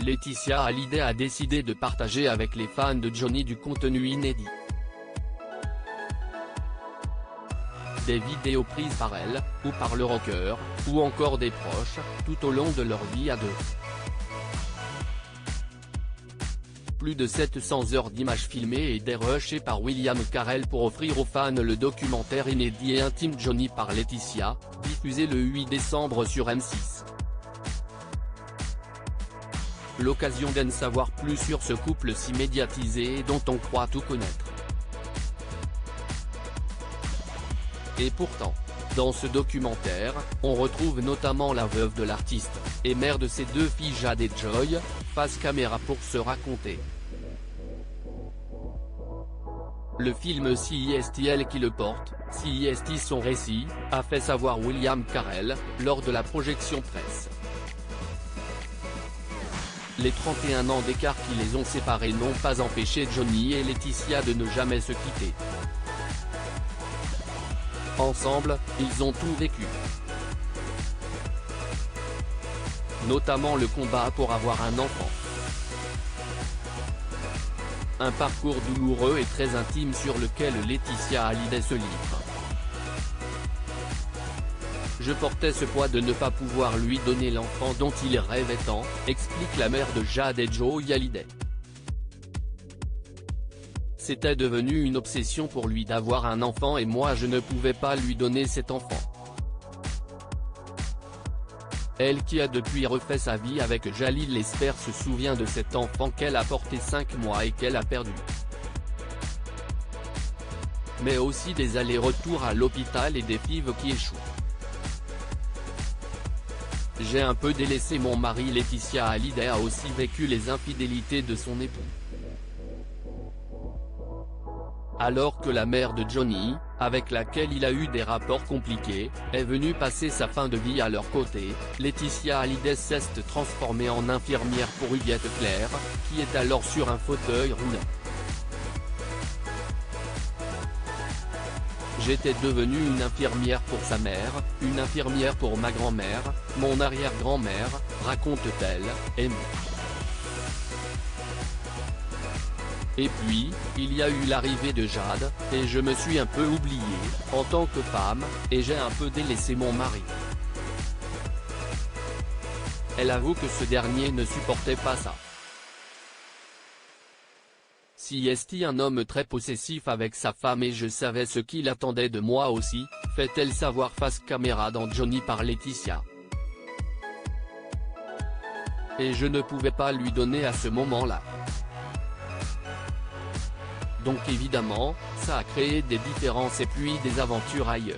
Laetitia Hallyday a décidé de partager avec les fans de Johnny du contenu inédit. Des vidéos prises par elle, ou par le rocker, ou encore des proches, tout au long de leur vie à deux. Plus de 700 heures d'images filmées et dérushées par William Carell pour offrir aux fans le documentaire inédit et intime Johnny par Laetitia, diffusé le 8 décembre sur M6. L'occasion d'en savoir plus sur ce couple si médiatisé et dont on croit tout connaître. Et pourtant, dans ce documentaire, on retrouve notamment la veuve de l'artiste, et mère de ses deux filles Jade et Joy, face caméra pour se raconter. Le film CISTL qui le porte, CIST son récit, a fait savoir William Carell, lors de la projection presse. Les 31 ans d'écart qui les ont séparés n'ont pas empêché Johnny et Laetitia de ne jamais se quitter. Ensemble, ils ont tout vécu. Notamment le combat pour avoir un enfant. Un parcours douloureux et très intime sur lequel Laetitia Hallyday se livre. Je portais ce poids de ne pas pouvoir lui donner l'enfant dont il rêvait tant, explique la mère de Jade et Joy Hallyday. C'était devenu une obsession pour lui d'avoir un enfant et moi je ne pouvais pas lui donner cet enfant. Elle qui a depuis refait sa vie avec Jalil Lesper se souvient de cet enfant qu'elle a porté 5 mois et qu'elle a perdu. Mais aussi des allers-retours à l'hôpital et des FIV qui échouent. J'ai un peu délaissé mon mari. Laetitia Hallyday a aussi vécu les infidélités de son époux. Alors que la mère de Johnny, avec laquelle il a eu des rapports compliqués, est venue passer sa fin de vie à leur côté, Laetitia Hallyday s'est transformée en infirmière pour Huguette Claire, qui est alors sur un fauteuil roulant. J'étais devenue une infirmière pour sa mère, une infirmière pour ma grand-mère, mon arrière-grand-mère, raconte-t-elle, émue. Et puis, il y a eu l'arrivée de Jade, et je me suis un peu oubliée, en tant que femme, et j'ai un peu délaissé mon mari. Elle avoue que ce dernier ne supportait pas ça. CIST un homme très possessif avec sa femme et je savais ce qu'il attendait de moi aussi, fait-elle savoir face caméra dans Johnny par Laetitia. Et je ne pouvais pas lui donner à ce moment-là. Donc évidemment, ça a créé des différences et puis des aventures ailleurs.